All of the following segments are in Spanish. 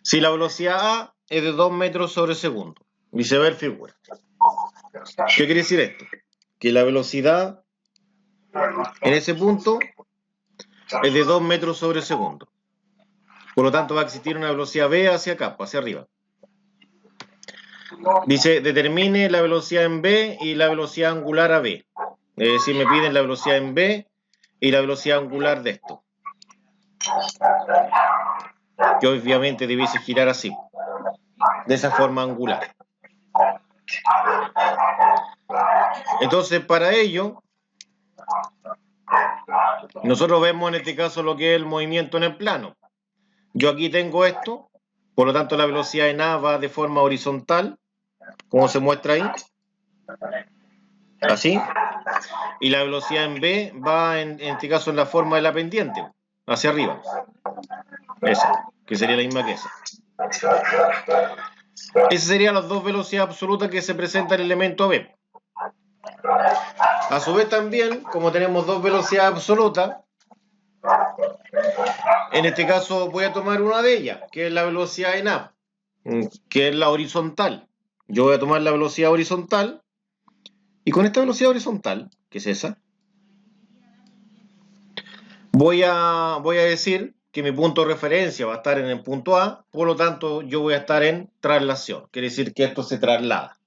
Si la velocidad A es de 2 metros sobre segundo, y se ve el figura. ¿Qué quiere decir esto? Que la velocidad en ese punto es de 2 metros sobre segundo. Por lo tanto, va a existir una velocidad B hacia acá, hacia arriba. Dice, determine la velocidad en B y la velocidad angular a B. Es decir, me piden la velocidad en B y la velocidad angular de esto. Que obviamente debiese girar así, de esa forma angular. Entonces, para ello, nosotros vemos en este caso lo que es el movimiento en el plano. Yo aquí tengo esto, por lo tanto la velocidad en A va de forma horizontal, como se muestra ahí, así, y la velocidad en B va en este caso en la forma de la pendiente, hacia arriba, esa, que sería la misma que esa. Esas serían las dos velocidades absolutas que se presenta en el elemento B. A su vez también, como tenemos dos velocidades absolutas, en este caso voy a tomar una de ellas, que es la velocidad en A, que es la horizontal. Yo voy a tomar la velocidad horizontal, y con esta velocidad horizontal, que es esa, voy a decir que mi punto de referencia va a estar en el punto A, por lo tanto yo voy a estar en traslación, quiere decir que esto se traslada.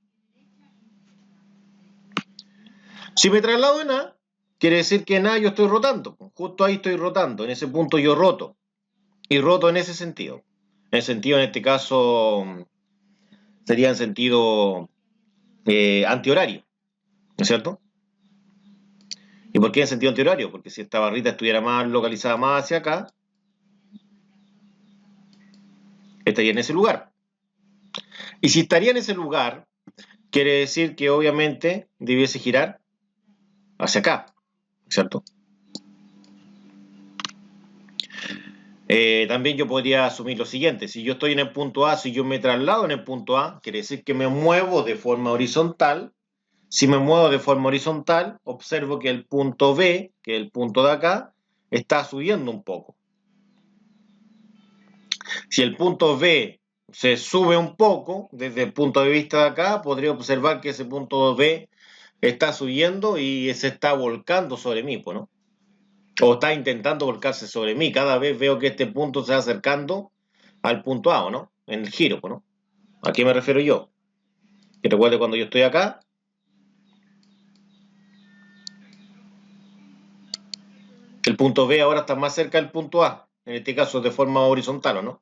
Si me traslado en A, quiere decir que en A yo estoy rotando, justo ahí estoy rotando, en ese punto yo roto, y roto en ese sentido. En el sentido, en este caso, sería en sentido antihorario, ¿no es cierto? ¿Y por qué en sentido antihorario? Porque si esta barrita estuviera más localizada más hacia acá, estaría en ese lugar. Y si estaría en ese lugar, quiere decir que obviamente debiese girar hacia acá, ¿cierto? También yo podría asumir lo siguiente, si yo estoy en el punto A, si yo me traslado en el punto A, quiere decir que me muevo de forma horizontal. Si me muevo de forma horizontal, observo que el punto B, que es el punto de acá, está subiendo un poco. Si el punto B se sube un poco, desde el punto de vista de acá, podría observar que ese punto B está subiendo y se está volcando sobre mí, ¿no? O está intentando volcarse sobre mí. Cada vez veo que este punto se va acercando al punto A, ¿no? En el giro, ¿no? ¿A qué me refiero yo? Que recuerde cuando yo estoy acá, el punto B ahora está más cerca del punto A, en este caso de forma horizontal, ¿o no?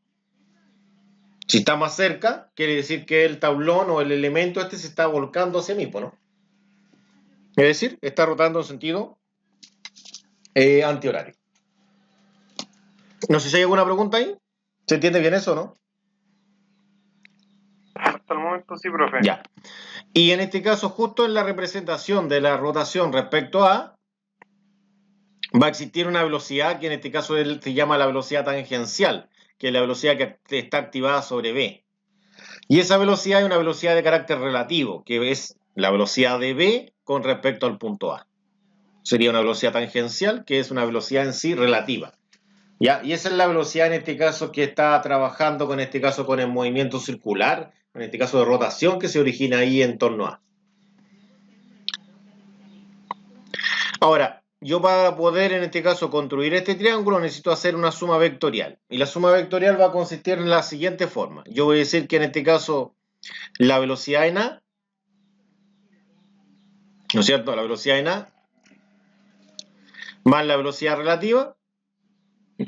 Si está más cerca, quiere decir que el tablón o el elemento este se está volcando hacia mí, ¿no? Es decir, está rotando en sentido antihorario. No sé si hay alguna pregunta ahí. ¿Se entiende bien eso, no? Hasta el momento sí, profe. Ya. Y en este caso, justo en la representación de la rotación respecto a, va a existir una velocidad que en este caso se llama la velocidad tangencial, que es la velocidad que está activada sobre B. Y esa velocidad es una velocidad de carácter relativo, que es la velocidad de B con respecto al punto A. Sería una velocidad tangencial, que es una velocidad en sí relativa. ¿Ya? Y esa es la velocidad en este caso que está trabajando con este caso con el movimiento circular, en este caso de rotación que se origina ahí en torno a. Ahora, yo para poder en este caso construir este triángulo necesito hacer una suma vectorial. Y la suma vectorial va a consistir en la siguiente forma. Yo voy a decir que en este caso la velocidad en A, ¿no es cierto? La velocidad en A más la velocidad relativa,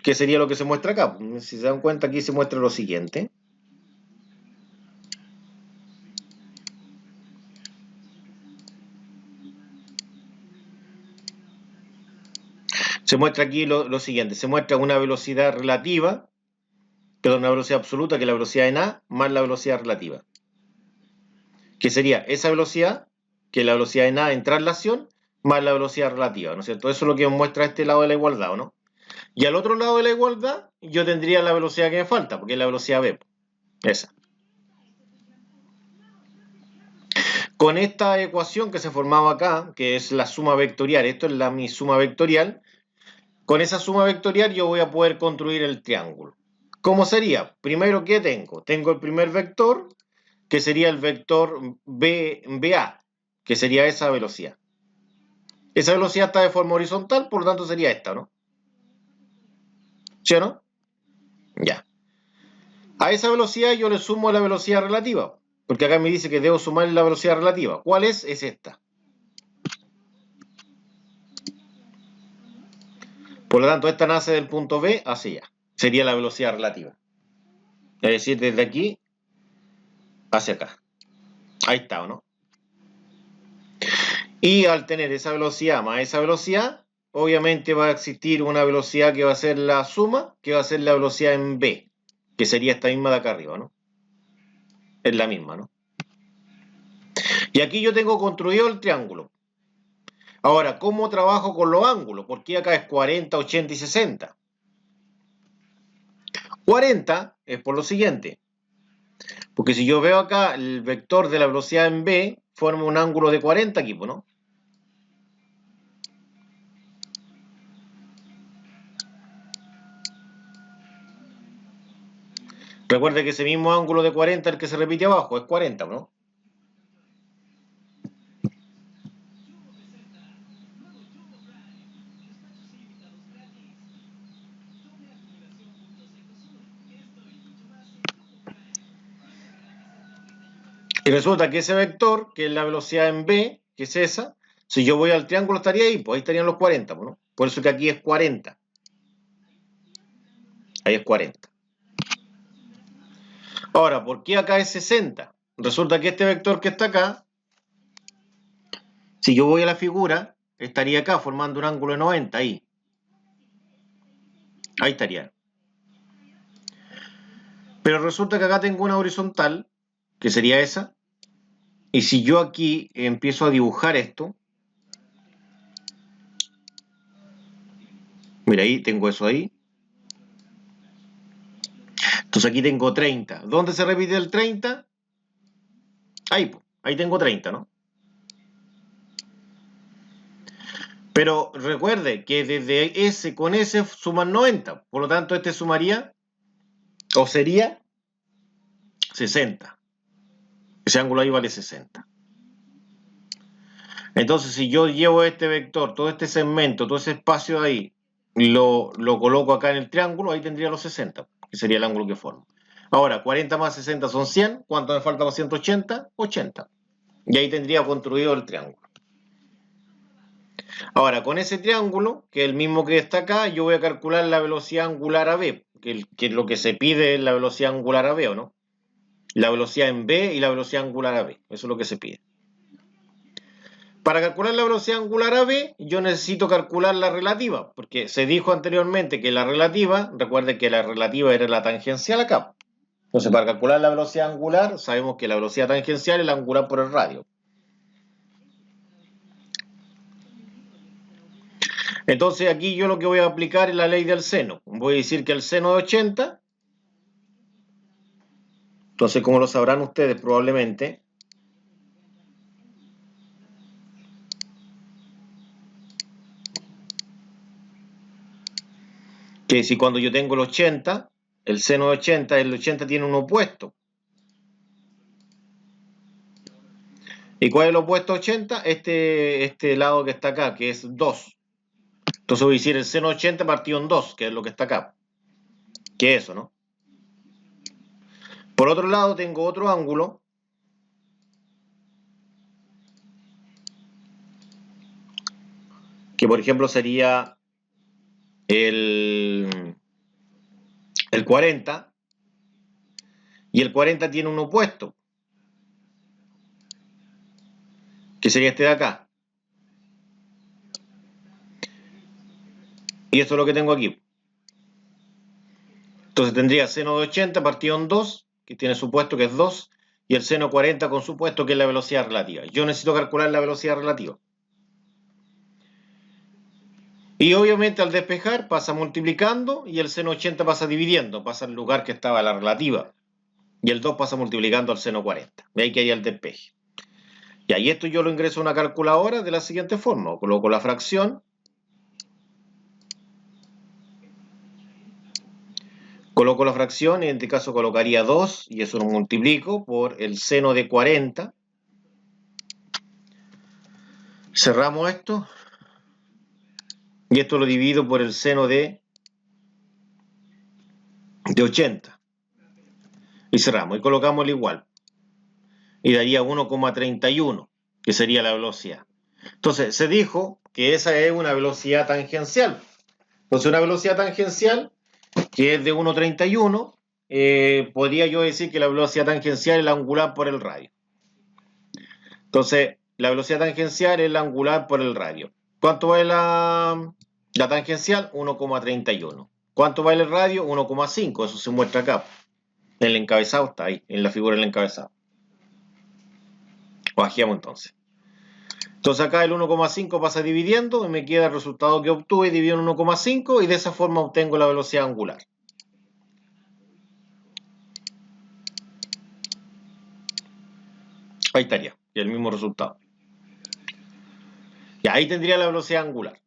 que sería lo que se muestra acá. Si se dan cuenta, aquí se muestra lo siguiente. Se muestra aquí lo siguiente. Se muestra una velocidad relativa, perdón, una velocidad absoluta, que es la velocidad en A, más la velocidad relativa. Que sería esa velocidad, que es la velocidad en A en traslación, más la velocidad relativa, ¿no es cierto? Eso es lo que muestra este lado de la igualdad, ¿o no? Y al otro lado de la igualdad, yo tendría la velocidad que me falta, porque es la velocidad B. Esa. Con esta ecuación que se formaba acá, que es la suma vectorial, esto es mi suma vectorial, con esa suma vectorial yo voy a poder construir el triángulo. ¿Cómo sería? Primero, ¿qué tengo? Tengo el primer vector, que sería el vector BA, que sería esa velocidad. Esa velocidad está de forma horizontal, por lo tanto sería esta, ¿no? ¿Sí o no? Ya. A esa velocidad yo le sumo la velocidad relativa, porque acá me dice que debo sumar la velocidad relativa. ¿Cuál es? Es esta. Por lo tanto, esta nace del punto B hacia allá. Sería la velocidad relativa. Es decir, desde aquí hacia acá. Ahí está, ¿no? Y al tener esa velocidad más esa velocidad, obviamente va a existir una velocidad que va a ser la suma, que va a ser la velocidad en B, que sería esta misma de acá arriba, ¿no? Es la misma, ¿no? Y aquí yo tengo construido el triángulo. Ahora, ¿cómo trabajo con los ángulos? Porque acá es 40, 80 y 60. 40 es por lo siguiente. Porque si yo veo acá el vector de la velocidad en B, forma un ángulo de 40 aquí, ¿no? Recuerde que ese mismo ángulo de 40 es el que se repite abajo, es 40, ¿no? Y resulta que ese vector, que es la velocidad en B, que es esa, si yo voy al triángulo estaría ahí, pues ahí estarían los 40, ¿no? Por eso que aquí es 40. Ahí es 40. Ahora, ¿por qué acá es 60? Resulta que este vector que está acá, si yo voy a la figura, estaría acá formando un ángulo de 90, ahí. Ahí estaría. Pero resulta que acá tengo una horizontal, que sería esa, y si yo aquí empiezo a dibujar esto, mira ahí, tengo eso ahí. Entonces aquí tengo 30. ¿Dónde se repite el 30? Ahí tengo 30, ¿no? Pero recuerde que desde S con S suman 90. Por lo tanto, este sumaría, o sería 60. Ese ángulo ahí vale 60. Entonces, si yo llevo este vector, todo este segmento, todo ese espacio ahí, lo coloco acá en el triángulo, ahí tendría los 60, que sería el ángulo que forma. Ahora, 40 más 60 son 100. ¿Cuánto me falta para 180? 80. Y ahí tendría construido el triángulo. Ahora, con ese triángulo, que es el mismo que está acá, yo voy a calcular la velocidad angular a B, que lo que se pide es la velocidad angular a B, ¿o no? La velocidad en B y la velocidad angular a B. Eso es lo que se pide. Para calcular la velocidad angular a B, yo necesito calcular la relativa, porque se dijo anteriormente que la relativa, recuerden que la relativa era la tangencial acá. Entonces, para calcular la velocidad angular, sabemos que la velocidad tangencial es la angular por el radio. Entonces, aquí yo lo que voy a aplicar es la ley del seno. Voy a decir que el seno de 80, entonces, como lo sabrán ustedes probablemente, que si cuando yo tengo el 80, el seno de 80, el 80 tiene un opuesto. ¿Y cuál es el opuesto a 80? Este lado que está acá, que es 2. Entonces voy a decir el seno de 80 partido en 2, que es lo que está acá. Que es eso, ¿no? Por otro lado tengo otro ángulo, que por ejemplo sería el 40, y el 40 tiene un opuesto, que sería este de acá. Y esto es lo que tengo aquí. Entonces tendría seno de 80 partido en 2, que tiene supuesto que es 2, y el seno 40 con supuesto que es la velocidad relativa. Yo necesito calcular la velocidad relativa. Y obviamente al despejar pasa multiplicando y el seno 80 pasa dividiendo, pasa al lugar que estaba la relativa. Y el 2 pasa multiplicando al seno 40. De ahí que hay el despeje. Y ahí esto yo lo ingreso a una calculadora de la siguiente forma. Coloco la fracción Coloco la fracción y en este caso colocaría 2 y eso lo multiplico por el seno de 40. Cerramos esto y esto lo divido por el seno de 80 y cerramos y colocamos el igual y daría 1,31, que sería la velocidad. Entonces se dijo que esa es una velocidad tangencial. Entonces una velocidad tangencial que es de 1,31, podría yo decir que la velocidad tangencial es la angular por el radio. Entonces la velocidad tangencial es la angular por el radio. ¿Cuánto vale la tangencial? 1,31. ¿Cuánto vale el radio? 1,5. Eso se muestra acá. En el encabezado está ahí, en la figura del encabezado. Bajemos entonces. Entonces acá el 1,5 pasa dividiendo y me queda el resultado que obtuve dividido en 1,5 y de esa forma obtengo la velocidad angular. Ahí estaría, y el mismo resultado. Y ahí tendría la velocidad angular.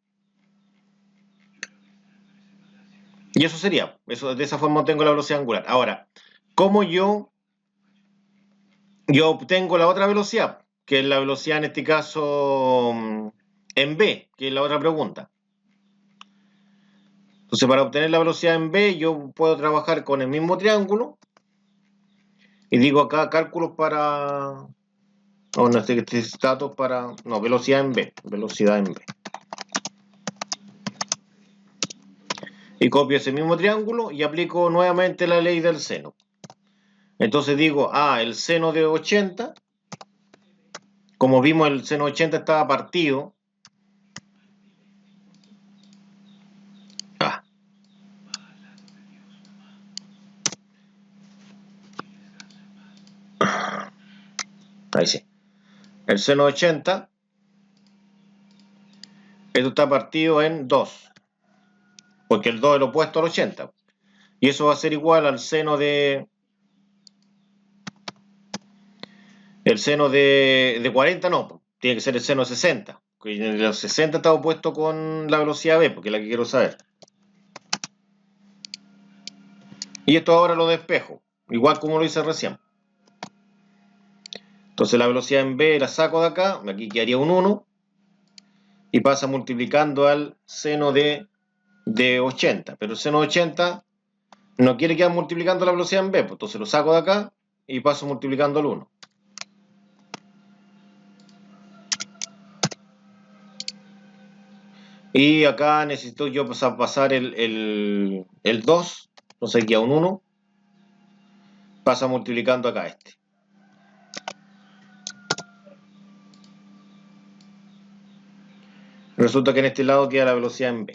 Y eso sería, de esa forma obtengo la velocidad angular. Ahora, ¿cómo yo obtengo la otra velocidad? Que es la velocidad en este caso en B, que es la otra pregunta. Entonces, para obtener la velocidad en B, yo puedo trabajar con el mismo triángulo. Y digo acá cálculos para... O no, datos para... No, velocidad en B. Velocidad en B. Y copio ese mismo triángulo y aplico nuevamente la ley del seno. Entonces digo, el seno de 80, como vimos el seno de 80 estaba partido. Ahí sí. El seno de 80, esto está partido en 2, porque el 2 es el opuesto al 80. Y eso va a ser igual al seno de... El seno de 40 no, tiene que ser el seno de 60. En los 60 está opuesto con la velocidad B, porque es la que quiero saber. Y esto ahora lo despejo, igual como lo hice recién. Entonces la velocidad en B la saco de acá, aquí quedaría un 1, y pasa multiplicando al seno de 80. Pero el seno de 80 no quiere quedar multiplicando la velocidad en B, pues entonces lo saco de acá y paso multiplicando al 1. Y acá necesito yo pasar el 2, entonces queda un 1, pasa multiplicando acá este. Resulta que en este lado queda la velocidad en B.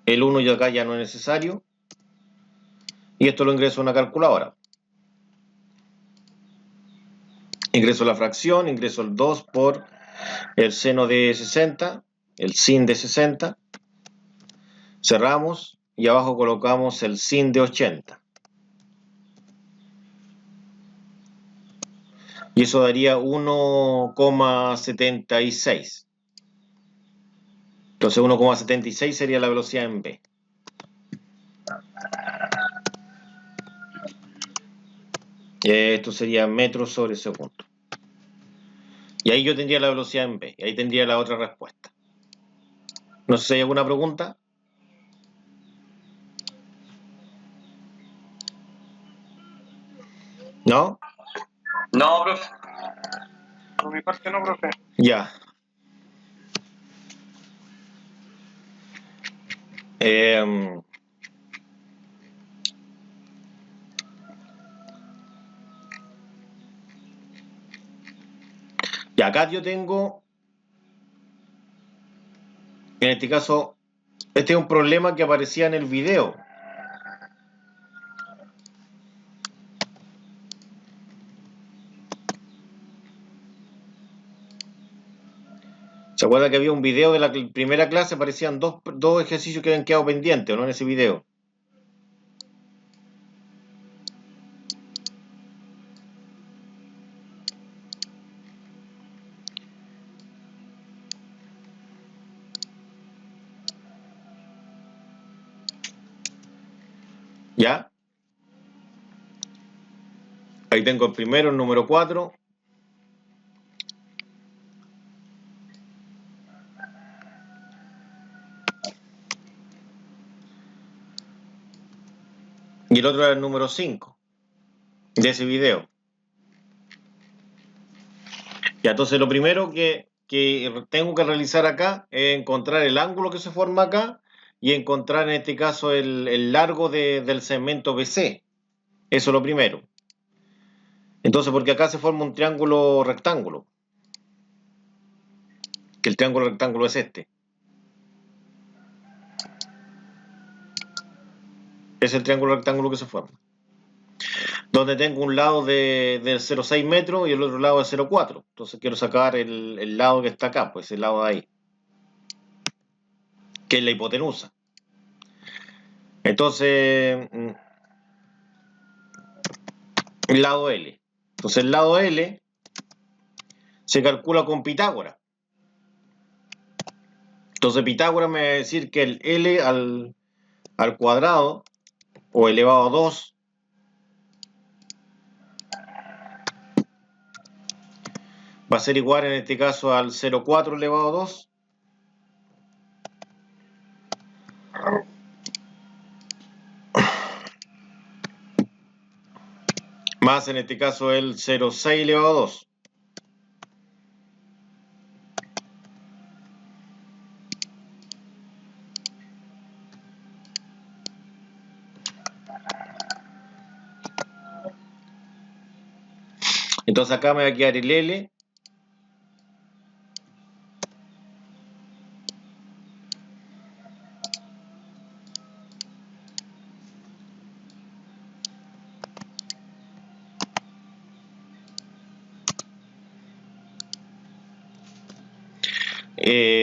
El 1 y acá ya no es necesario. Y esto lo ingreso a una calculadora. Ingreso la fracción, ingreso el 2 por el seno de 60, el sin de 60. Cerramos y abajo colocamos el sin de 80. Y eso daría 1,76. Entonces 1,76 sería la velocidad en B. Esto sería metros sobre segundo. Y ahí yo tendría la velocidad en B. Y ahí tendría la otra respuesta. No sé si hay alguna pregunta. ¿No? No, profe. Por mi parte no, profe. Ya. Y acá yo tengo, en este caso, este es un problema que aparecía en el video. ¿Se acuerda que había un video de la primera clase? Aparecían dos ejercicios que habían quedado pendientes, ¿no? En ese video. Ahí tengo el primero, el número 4. Y el otro era el número 5 de ese video. Y entonces lo primero que tengo que realizar acá es encontrar el ángulo que se forma acá y encontrar en este caso el largo del segmento BC. Eso es lo primero. Entonces, porque acá se forma un triángulo rectángulo. Que el triángulo rectángulo es este. Es el triángulo rectángulo que se forma. Donde tengo un lado de 0,6 metros y el otro lado de 0,4. Entonces quiero sacar el lado que está acá, pues el lado de ahí. Que es la hipotenusa. Entonces, el lado L. Entonces el lado L se calcula con Pitágoras. Entonces Pitágoras me va a decir que el L al cuadrado o elevado a 2 va a ser igual en este caso al 0,4 elevado a 2 más en este caso el 0,6 elevado a 2. Entonces acá me va a quedar el L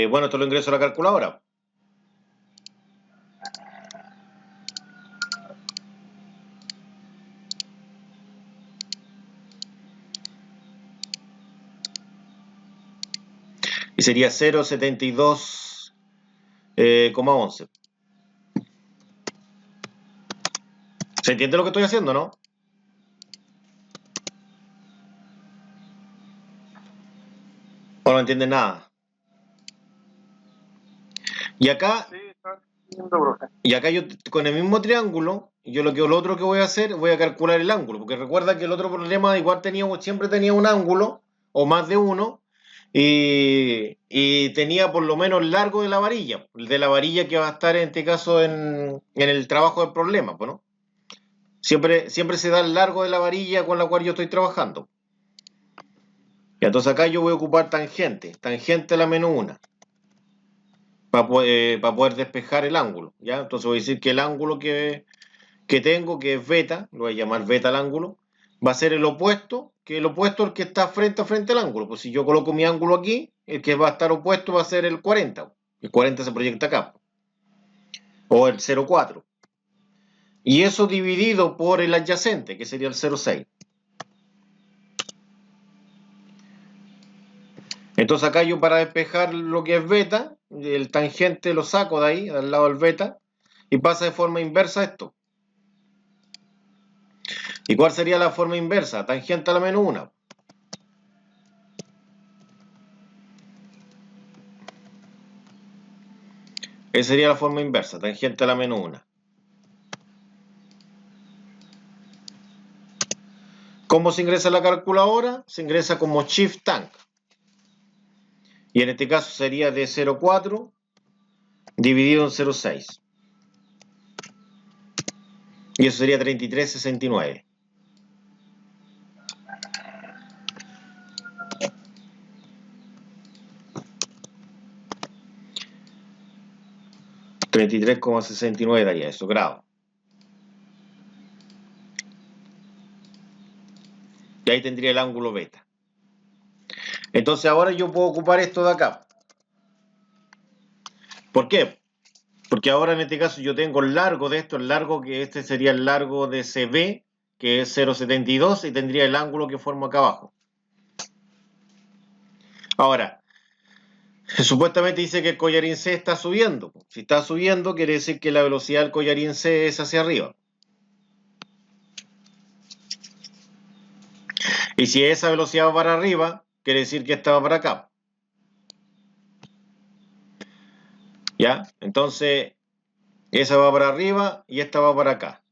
bueno, esto lo ingreso a la calculadora. Y sería 0,72,11. ¿Se entiende lo que estoy haciendo, no? ¿O no entienden nada? Y acá, Sí, está viendo, profe. y acá yo con el mismo triángulo, yo lo otro que voy a hacer, voy a calcular el ángulo, porque recuerda que el otro problema igual siempre tenía un ángulo, o más de uno, y tenía por lo menos el largo de la varilla que va a estar en este caso en el trabajo del problema, pues, ¿no? Siempre se da el largo de la varilla con la cual yo estoy trabajando. Y entonces acá yo voy a ocupar tangente a la menos 1, para poder despejar el ángulo, ¿ya? Entonces voy a decir que el ángulo que tengo, que es beta, lo voy a llamar beta al ángulo, va a ser el opuesto, que el opuesto es el que está frente a frente al ángulo. Pues si yo coloco mi ángulo aquí, el que va a estar opuesto va a ser el 40. El 40 se proyecta acá. O el 0,4. Y eso dividido por el adyacente, que sería el 0,6. Entonces acá yo para despejar lo que es beta, el tangente lo saco de ahí, al lado del beta, y pasa de forma inversa esto. ¿Y cuál sería la forma inversa? Tangente a la menos 1. Esa sería la forma inversa, tangente a la menos 1. ¿Cómo se ingresa a la calculadora? Se ingresa como Shift Tank. Y en este caso sería de 0,4 dividido en 0,6. Y eso sería 33,69. ...33,69 daría eso, grados. Y ahí tendría el ángulo beta. Entonces ahora yo puedo ocupar esto de acá. ¿Por qué? Porque ahora en este caso yo tengo el largo de esto, el largo que este sería el largo de CB, que es 0,72, y tendría el ángulo que formo acá abajo. Ahora, supuestamente dice que el collarín C está subiendo. Si está subiendo, quiere decir que la velocidad del collarín C es hacia arriba. Y si esa velocidad va para arriba, quiere decir que esta va para acá. ¿Ya? Entonces, esa va para arriba y esta va para acá.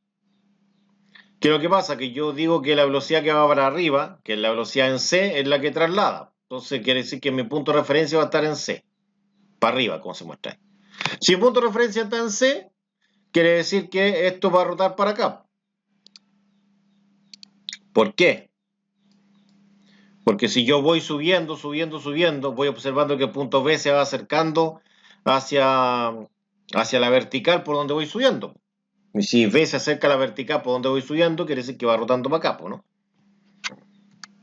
¿Qué es lo que pasa? Que yo digo que la velocidad que va para arriba, que es la velocidad en C, es la que traslada. Entonces quiere decir que mi punto de referencia va a estar en C. Para arriba, como se muestra ahí. Si el punto de referencia está en C, quiere decir que esto va a rotar para acá. ¿Por qué? Porque si yo voy subiendo, voy observando que el punto B se va acercando hacia la vertical por donde voy subiendo. Y si B se acerca a la vertical por donde voy subiendo, quiere decir que va rotando para acá, ¿no?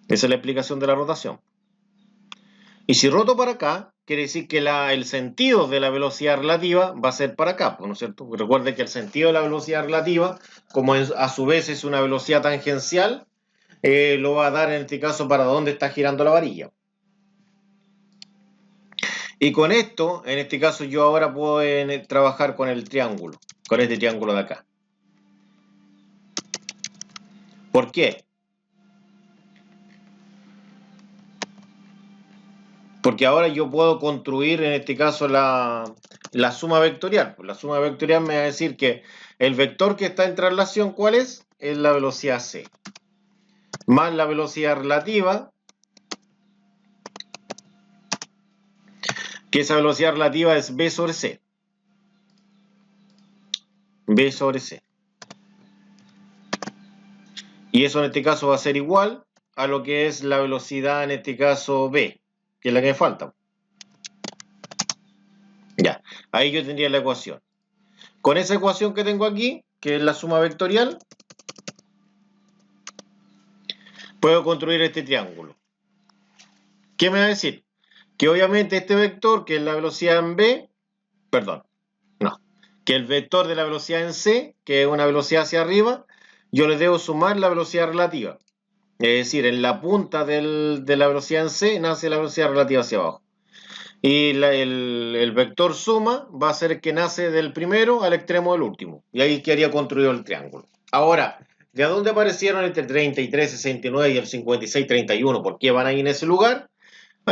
Esa es la explicación de la rotación. Y si roto para acá, quiere decir que el sentido de la velocidad relativa va a ser para acá, ¿no es cierto? Recuerden que el sentido de la velocidad relativa, como a su vez es una velocidad tangencial, lo va a dar en este caso para dónde está girando la varilla. Y con esto, en este caso yo ahora puedo trabajar con el triángulo, con este triángulo de acá. ¿Por qué? Porque ahora yo puedo construir en este caso la suma vectorial. La suma vectorial me va a decir que el vector que está en traslación, ¿cuál es? Es la velocidad c. Más la velocidad relativa, que esa velocidad relativa es b sobre c. B sobre c. Y eso en este caso va a ser igual a lo que es la velocidad en este caso b, que es la que me falta. Ya, ahí yo tendría la ecuación. Con esa ecuación que tengo aquí, que es la suma vectorial, puedo construir este triángulo. ¿Qué me va a decir? Que obviamente este vector, que es la velocidad en b, que el vector de la velocidad en c, que es una velocidad hacia arriba, yo le debo sumar la velocidad relativa. Es decir, en la punta de la velocidad en c nace la velocidad relativa hacia abajo. Y el vector suma va a ser el que nace del primero al extremo del último. Y ahí quedaría construido el triángulo. Ahora, ¿de dónde aparecieron entre el 33,69 y el 56,31? ¿Por qué van ahí en ese lugar?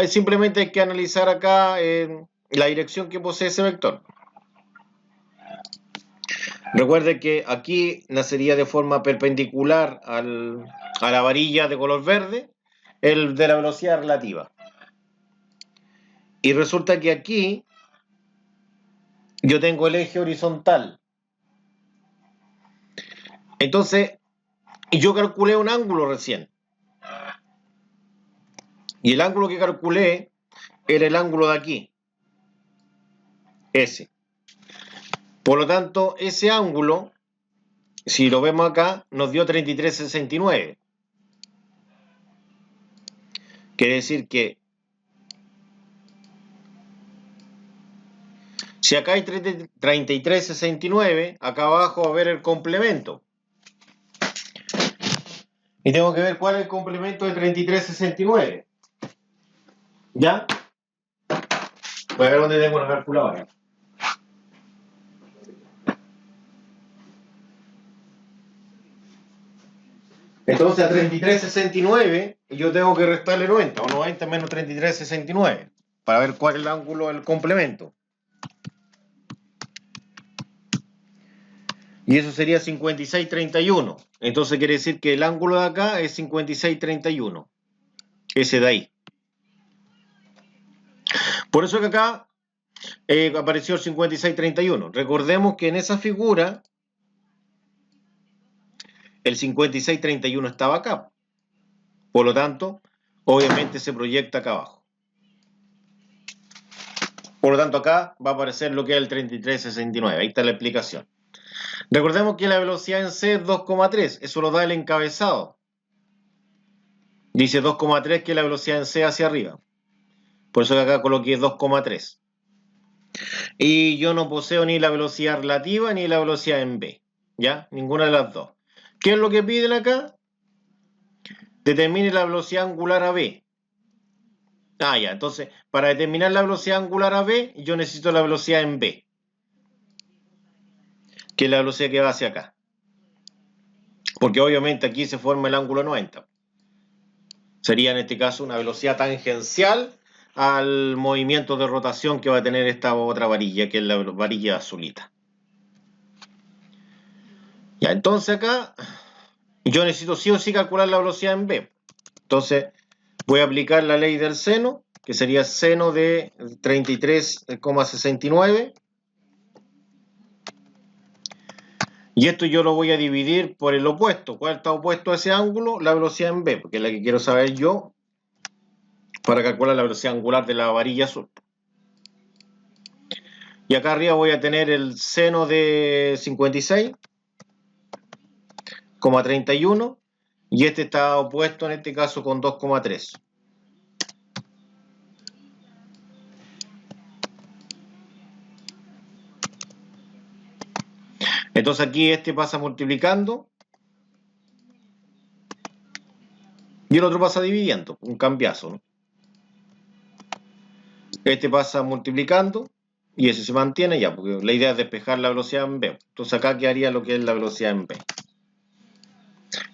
Simplemente hay que analizar acá la dirección que posee ese vector. Recuerde que aquí nacería de forma perpendicular a la varilla de color verde, el de la velocidad relativa. Y resulta que aquí yo tengo el eje horizontal. Entonces, yo calculé un ángulo recién. Y el ángulo que calculé era el ángulo de aquí. Ese. Por lo tanto, ese ángulo, si lo vemos acá, nos dio 33,69. Quiere decir que si acá hay 33,69, acá abajo va a haber el complemento. Y tengo que ver cuál es el complemento de 33,69. ¿Ya? Voy a ver dónde tengo la calculadora. Entonces a 33,69 yo tengo que restarle 90, o 90 menos 33,69, para ver cuál es el ángulo del complemento. Y eso sería 56,31. Entonces quiere decir que el ángulo de acá es 56,31. Ese de ahí. Por eso que acá apareció el 56,31. Recordemos que en esa figura el 56,31 estaba acá. Por lo tanto, obviamente se proyecta acá abajo. Por lo tanto, acá va a aparecer lo que es el 33,69. Ahí está la explicación. Recordemos que la velocidad en C es 2,3. Eso lo da el encabezado. Dice 2,3 que es la velocidad en C hacia arriba. Por eso que acá coloqué 2,3. Y yo no poseo ni la velocidad relativa ni la velocidad en B. ¿Ya? Ninguna de las dos. ¿Qué es lo que piden acá? Determine la velocidad angular a B. Ya. Entonces, para determinar la velocidad angular a B, yo necesito la velocidad en B, que es la velocidad que va hacia acá. Porque obviamente aquí se forma el ángulo 90. Sería en este caso una velocidad tangencial al movimiento de rotación que va a tener esta otra varilla, que es la varilla azulita. Ya, entonces acá yo necesito sí o sí calcular la velocidad en B. Entonces voy a aplicar la ley del seno, que sería seno de 33,69. Y esto yo lo voy a dividir por el opuesto. ¿Cuál está opuesto a ese ángulo? La velocidad en B, porque es la que quiero saber yo para calcular la velocidad angular de la varilla azul. Y acá arriba voy a tener el seno de 56,31 y este está opuesto en este caso con 2,3. Entonces aquí este pasa multiplicando y el otro pasa dividiendo, un cambiazo, ¿no? Este pasa multiplicando y ese se mantiene ya, porque la idea es despejar la velocidad en B. Entonces acá quedaría lo que es la velocidad en B.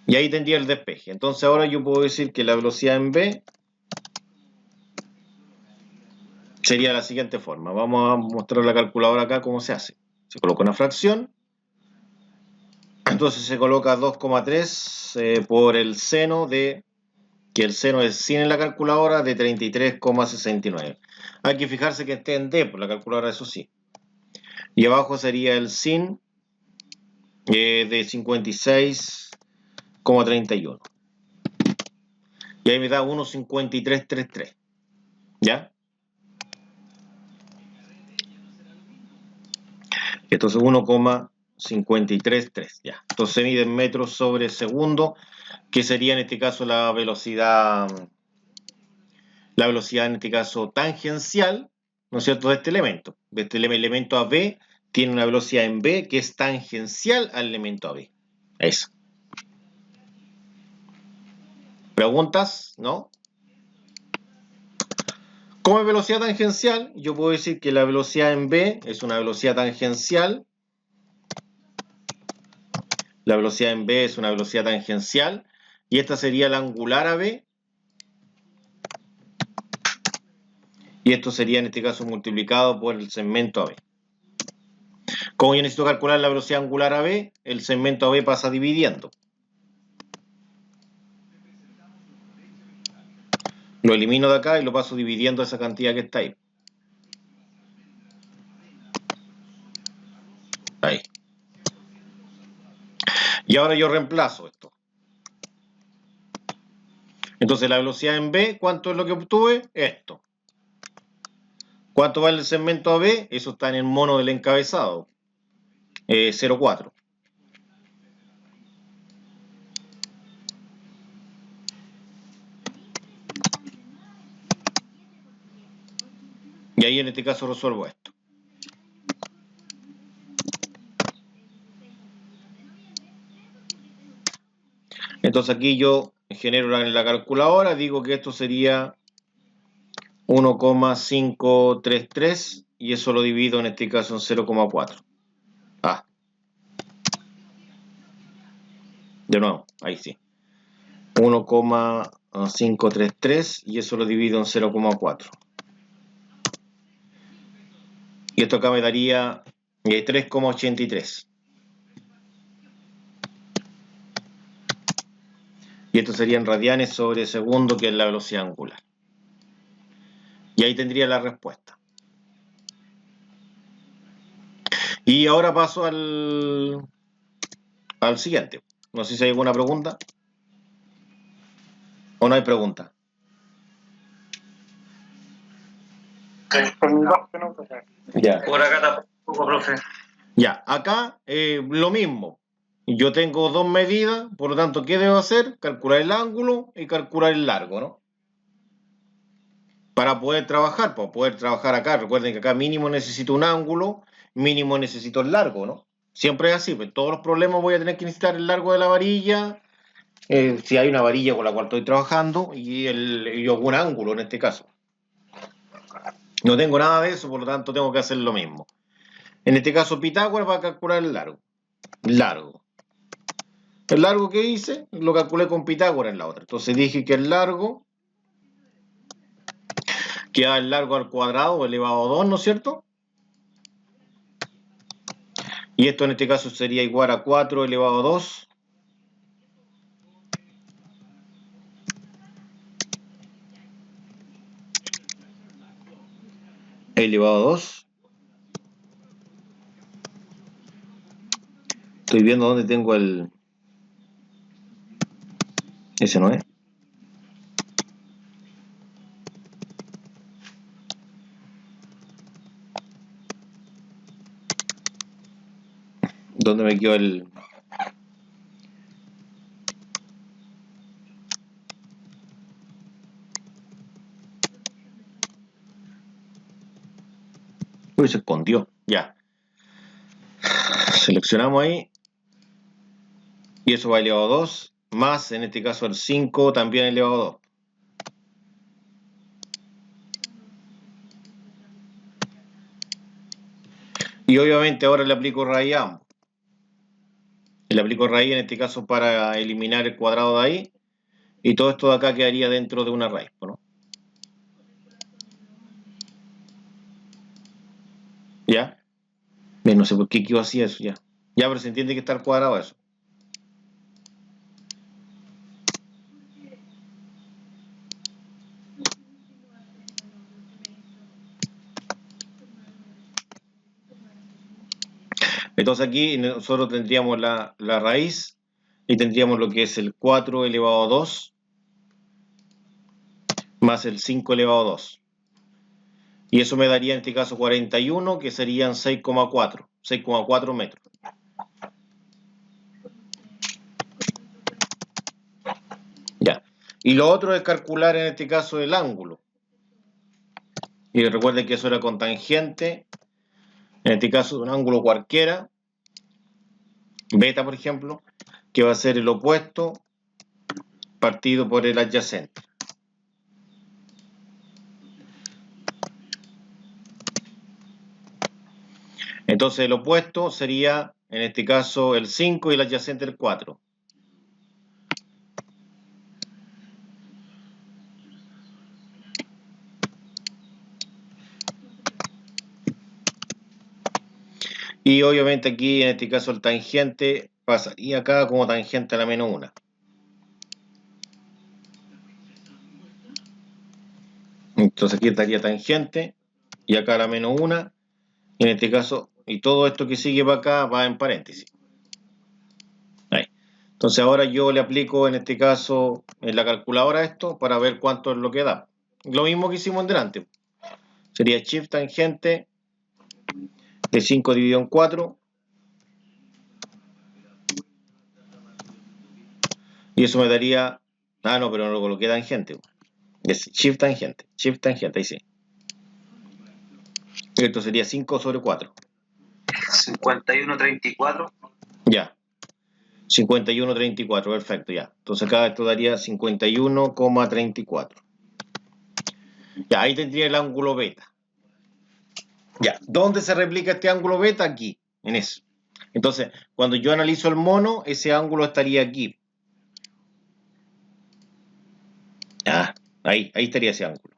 Y ahí tendría el despeje. Entonces ahora yo puedo decir que la velocidad en B sería de la siguiente forma. Vamos a mostrar la calculadora acá cómo se hace. Se coloca una fracción. Entonces se coloca 2,3 por el seno de, que el seno es sin en la calculadora, de 33,69. Hay que fijarse que esté en D por la calculadora, eso sí. Y abajo sería el sin de 56,31. Y ahí me da 1,5333. ¿Ya? Entonces 1,533. Ya. Entonces se mide en metros sobre segundo, que sería en este caso la velocidad en este caso tangencial, ¿no es cierto?, de este elemento. De este elemento AB tiene una velocidad en B que es tangencial al elemento AB. Eso. ¿Preguntas? ¿No? Como es velocidad tangencial, yo puedo decir que la velocidad en B es una velocidad tangencial. La velocidad en B es una velocidad tangencial. Y esta sería la angular AB. Y esto sería en este caso multiplicado por el segmento AB. Como yo necesito calcular la velocidad angular AB, el segmento AB pasa dividiendo. Lo elimino de acá y lo paso dividiendo esa cantidad que está ahí. Ahí. Y ahora yo reemplazo esto. Entonces la velocidad en B, ¿cuánto es lo que obtuve? Esto. ¿Cuánto vale el segmento AB? Eso está en el mono del encabezado. 0,4. Y ahí en este caso resuelvo esto. Entonces aquí yo genero en la calculadora, digo que esto sería 1,533 y eso lo divido en este caso en 0,4. Ah. De nuevo, ahí sí. 1,533 y eso lo divido en 0,4. Y esto acá me daría 3,83. Y esto sería en radianes sobre segundo, que es la velocidad angular. Y ahí tendría la respuesta. Y ahora paso al siguiente. No sé si hay alguna pregunta. ¿O no hay pregunta? Ya. Por acá tampoco, profe. Ya, acá lo mismo. Yo tengo dos medidas, por lo tanto, ¿qué debo hacer? Calcular el ángulo y calcular el largo, ¿no? Para poder trabajar, para poder trabajar acá, recuerden que acá mínimo necesito un ángulo, mínimo necesito el largo, ¿no? Siempre es así, pues todos los problemas voy a tener que necesitar el largo de la varilla, si hay una varilla con la cual estoy trabajando, y un ángulo en este caso. No tengo nada de eso, por lo tanto tengo que hacer lo mismo. En este caso Pitágoras va a calcular el largo. El largo que hice lo calculé con Pitágoras en la otra. Entonces dije que el largo queda el largo al cuadrado elevado a 2, ¿no es cierto? Y esto en este caso sería igual a 4 elevado a 2. Elevado a 2. Estoy viendo dónde tengo el... Ese no es. ¿Dónde me quedó el...? Uy, se escondió. Ya. Seleccionamos ahí. Y eso va elevado a 2. Más, en este caso, el 5 también elevado a 2. Y obviamente ahora le aplico raíz a ambos. Le aplico raíz en este caso para eliminar el cuadrado de ahí. Y todo esto de acá quedaría dentro de una raíz, ¿no? ¿Ya? Bien, no sé por qué quedó así eso, ya. Ya, pero se entiende que está al cuadrado eso. Entonces aquí nosotros tendríamos la raíz y tendríamos lo que es el 4 elevado a 2 más el 5 elevado a 2. Y eso me daría en este caso 41, que serían 6,4 metros. Ya. Y lo otro es calcular en este caso el ángulo. Y recuerden que eso era con tangente, en este caso un ángulo cualquiera, beta por ejemplo, que va a ser el opuesto partido por el adyacente. Entonces el opuesto sería, en este caso, el 5 y el adyacente el 4. Y obviamente aquí, en este caso, el tangente pasaría acá como tangente a la menos 1. Entonces aquí estaría tangente y acá la menos 1. Y en este caso, y todo esto que sigue para acá va en paréntesis. Ahí. Entonces ahora yo le aplico en este caso en la calculadora esto para ver cuánto es lo que da. Lo mismo que hicimos delante. Sería shift tangente de 5 dividido en 4. Y eso me daría... Ah, no, pero no lo coloqué tangente. Es shift tangente, ahí sí. Esto sería 5 sobre 4. 51,34. Ya. 51,34, perfecto, ya. Entonces acá esto daría 51,34. Ya, ahí tendría el ángulo beta. Ya, ¿dónde se replica este ángulo beta? Aquí, en eso. Entonces, cuando yo analizo el mono, ese ángulo estaría aquí. Ah, ahí estaría ese ángulo.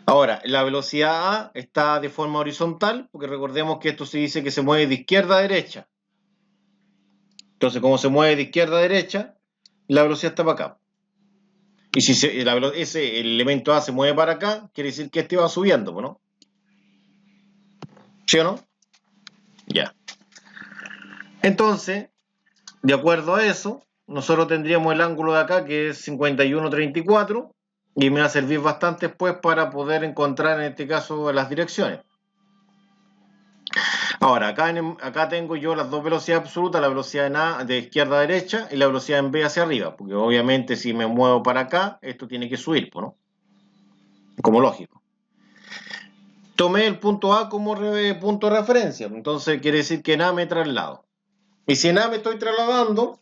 Ahora, la velocidad A está de forma horizontal, porque recordemos que esto se dice que se mueve de izquierda a derecha. Entonces, como se mueve de izquierda a derecha, la velocidad está para acá. Y si el elemento A se mueve para acá, quiere decir que este va subiendo, ¿no? ¿Sí o no? Ya. Entonces, de acuerdo a eso, nosotros tendríamos el ángulo de acá, que es 51,34, y me va a servir bastante después para poder encontrar, en este caso, las direcciones. Ahora, acá tengo yo las dos velocidades absolutas, la velocidad en A de izquierda a derecha y la velocidad en B hacia arriba, porque obviamente si me muevo para acá, esto tiene que subir, ¿no? Como lógico. Tomé el punto A como punto de referencia, entonces quiere decir que en A me traslado. Y si en A me estoy trasladando,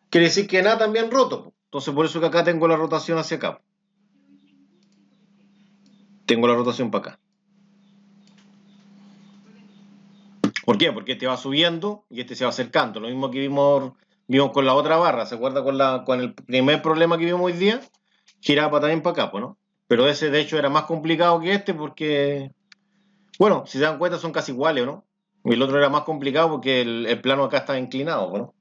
quiere decir que en A también roto. Entonces por eso que acá tengo la rotación hacia acá. Tengo la rotación para acá. ¿Por qué? Porque este va subiendo y este se va acercando. Lo mismo que vimos con la otra barra. ¿Se acuerda con el primer problema que vimos hoy día? Giraba también para acá, pues, ¿no? Pero ese de hecho era más complicado que este porque, bueno, si se dan cuenta son casi iguales, ¿no? Y el otro era más complicado porque el plano acá está inclinado, ¿no?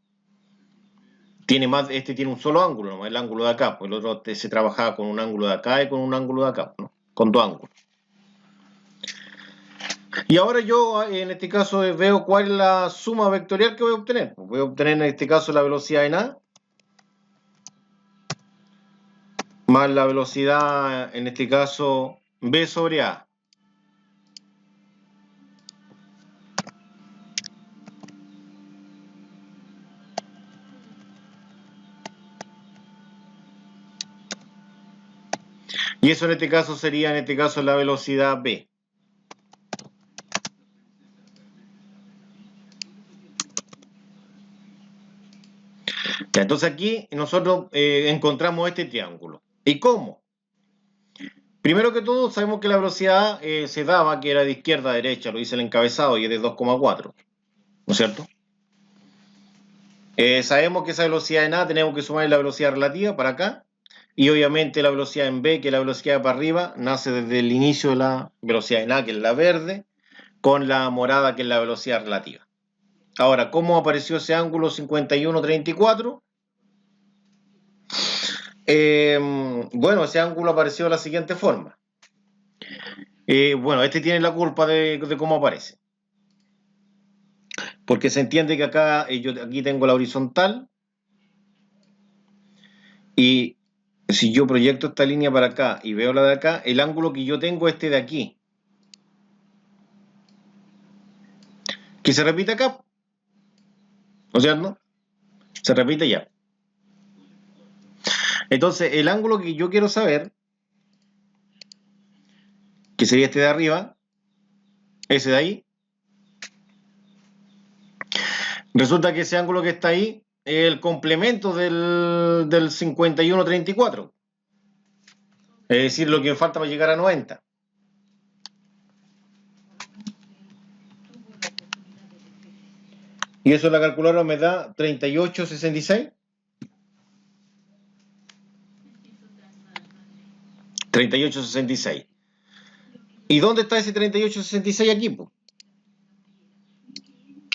Este tiene un solo ángulo, ¿no? El ángulo de acá, pues el otro se trabajaba con un ángulo de acá y con un ángulo de acá, ¿no? Con dos ángulos. Y ahora yo en este caso veo cuál es la suma vectorial que voy a obtener. Voy a obtener en este caso la velocidad en A más la velocidad en este caso B sobre A. Y eso en este caso sería en este caso la velocidad B. Ya, entonces aquí nosotros encontramos este triángulo. ¿Y cómo? Primero que todo sabemos que la velocidad se daba que era de izquierda a derecha, lo dice el encabezado y es de 2,4, ¿no es cierto? Sabemos que esa velocidad en A tenemos que sumar la velocidad relativa para acá y obviamente la velocidad en B, que es la velocidad para arriba, nace desde el inicio de la velocidad en A, que es la verde, con la morada, que es la velocidad relativa. Ahora, ¿cómo apareció ese ángulo 51,34? Bueno, ese ángulo apareció de la siguiente forma. Bueno, este tiene la culpa de cómo aparece. Porque se entiende que acá, yo aquí tengo la horizontal y si yo proyecto esta línea para acá y veo la de acá, el ángulo que yo tengo es este de aquí. Que se repite acá. ¿No es cierto? Se repite ya. Entonces, el ángulo que yo quiero saber, que sería este de arriba, ese de ahí, resulta que ese ángulo que está ahí es el complemento del 51,34. Es decir, lo que me falta para llegar a 90. Y eso en la calculadora me da 38,66. 38,66. ¿Y dónde está ese 38,66 aquí? Po?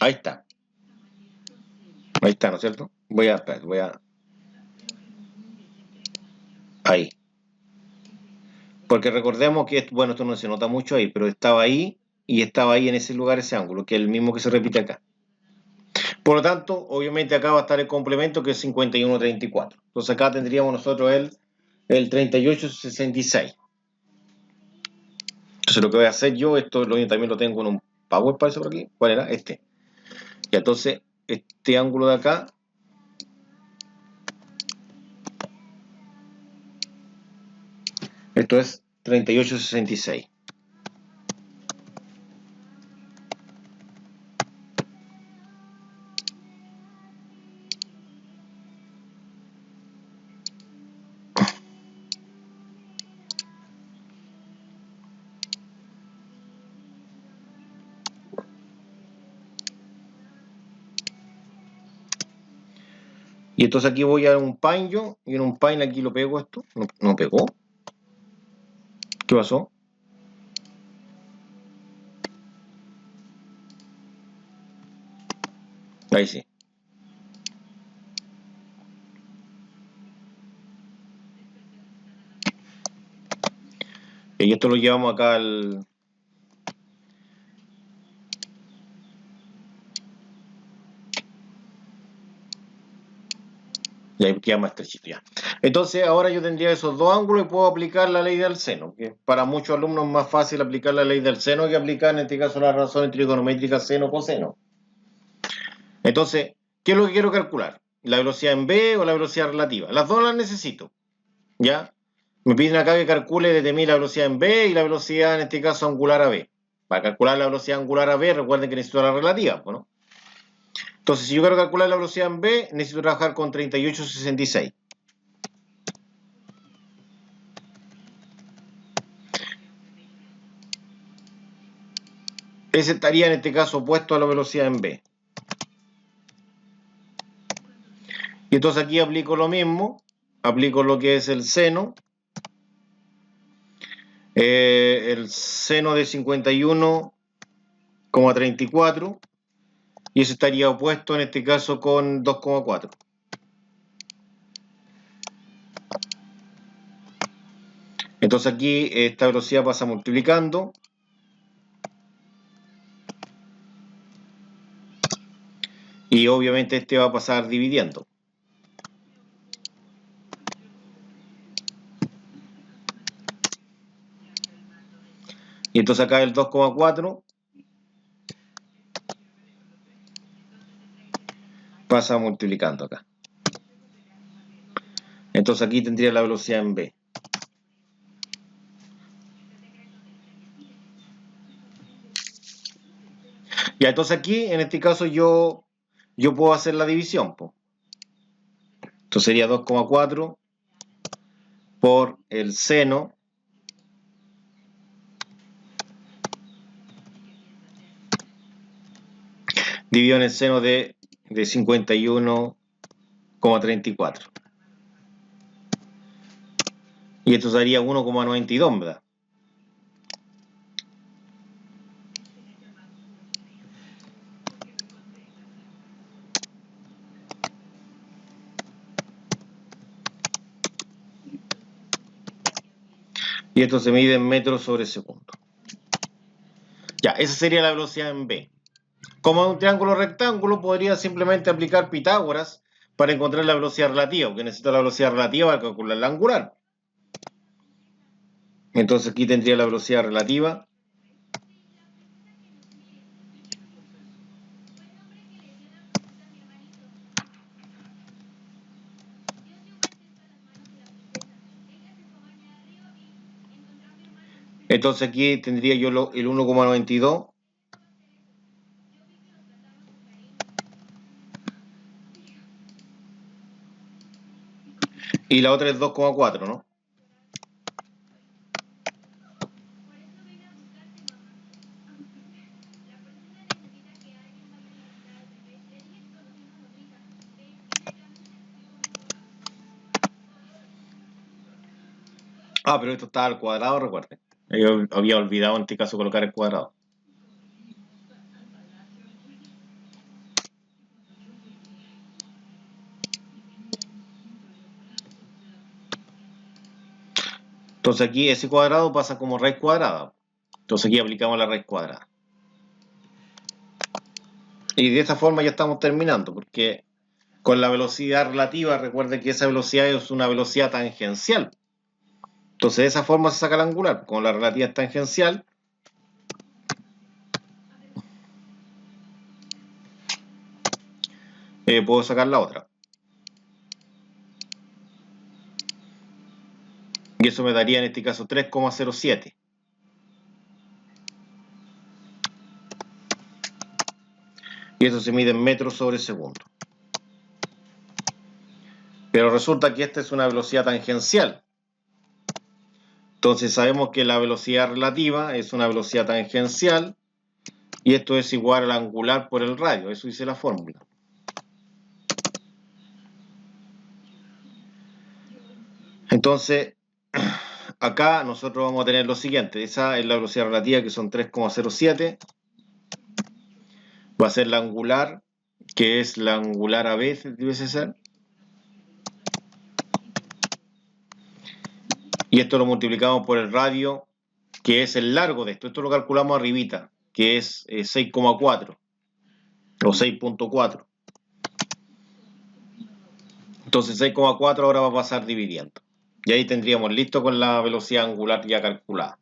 Ahí está. Ahí está, ¿no es cierto? Voy a... Ahí. Porque recordemos que, bueno, esto no se nota mucho ahí, pero estaba ahí y estaba ahí en ese lugar ese ángulo, que es el mismo que se repite acá. Por lo tanto, obviamente acá va a estar el complemento que es 51,34. Entonces acá tendríamos nosotros el 38,66. Entonces lo que voy a hacer yo, esto también lo tengo en un PowerPoint, parece por aquí. ¿Cuál era? Este. Y entonces, este ángulo de acá, esto es 38,66. Y entonces aquí voy a un Paint yo, y en un Paint aquí lo pego esto. ¿No pegó? ¿Qué pasó? Ahí sí. Y esto lo llevamos acá al... Y ahí queda más estrechito ya. Entonces ahora yo tendría esos dos ángulos y puedo aplicar la ley del seno, que para muchos alumnos es más fácil aplicar la ley del seno que aplicar en este caso las razones trigonométricas seno-coseno. Entonces, ¿qué es lo que quiero calcular? ¿La velocidad en B o la velocidad relativa? Las dos las necesito, ¿ya? Me piden acá que calcule desde mí la velocidad en B y la velocidad en este caso angular a B. Para calcular la velocidad angular a B, recuerden que necesito la relativa, ¿no? Entonces, si yo quiero calcular la velocidad en B, necesito trabajar con 38,66. ese estaría en este caso opuesto a la velocidad en v. Y entonces aquí aplico lo mismo, aplico lo que es el seno de 51,34 y eso estaría opuesto en este caso con 2,4. Entonces aquí esta velocidad pasa multiplicando y obviamente este va a pasar dividiendo. Y entonces acá el 2,4 pasa multiplicando acá. Entonces aquí tendría la velocidad en v. Ya, entonces aquí en este caso yo puedo hacer la división, po. Entonces sería 2,4 por el seno dividido en el seno de 51,34. Y esto sería 1,92, ¿verdad? Y esto se mide en metros sobre segundo. Ya, esa sería la velocidad en v. Como es un triángulo rectángulo, podría simplemente aplicar Pitágoras para encontrar la velocidad relativa, porque necesito la velocidad relativa para calcular la angular. Entonces aquí tendría la velocidad relativa. Entonces aquí tendría yo el 1,92. Y la otra es 2,4, ¿no? Ah, pero esto está al cuadrado, recuerden. Yo había olvidado en este caso colocar el cuadrado. Entonces aquí ese cuadrado pasa como raíz cuadrada. Entonces aquí aplicamos la raíz cuadrada. Y de esta forma ya estamos terminando, porque con la velocidad relativa, recuerden que esa velocidad es una velocidad tangencial. Entonces de esa forma se saca el angular. Con la relativa es tangencial, puedo sacar la otra. Y eso me daría en este caso 3,07. Y eso se mide en metros sobre segundo. Pero resulta que esta es una velocidad tangencial. Entonces sabemos que la velocidad relativa es una velocidad tangencial y esto es igual al angular por el radio. Eso dice la fórmula. Entonces, acá nosotros vamos a tener lo siguiente. Esa es la velocidad relativa, que son 3,07. Va a ser la angular, que es la angular a b, debe ser. Y esto lo multiplicamos por el radio, que es el largo de esto. Esto lo calculamos arribita, que es 6,4 o 6,4. Entonces 6,4 ahora va a pasar dividiendo. Y ahí tendríamos listo con la velocidad angular ya calculada.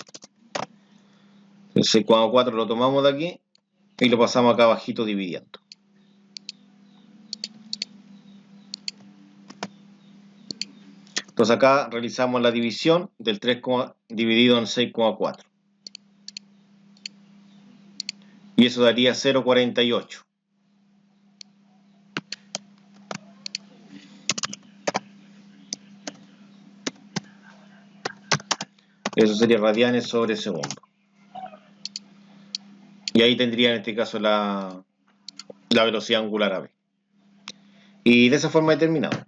El 6,4 lo tomamos de aquí y lo pasamos acá abajito dividiendo. Entonces acá realizamos la división del 3 dividido en 6,4. Y eso daría 0,48. Eso sería radianes sobre segundo. Y ahí tendría en este caso la velocidad angular a B. Y de esa forma he terminado.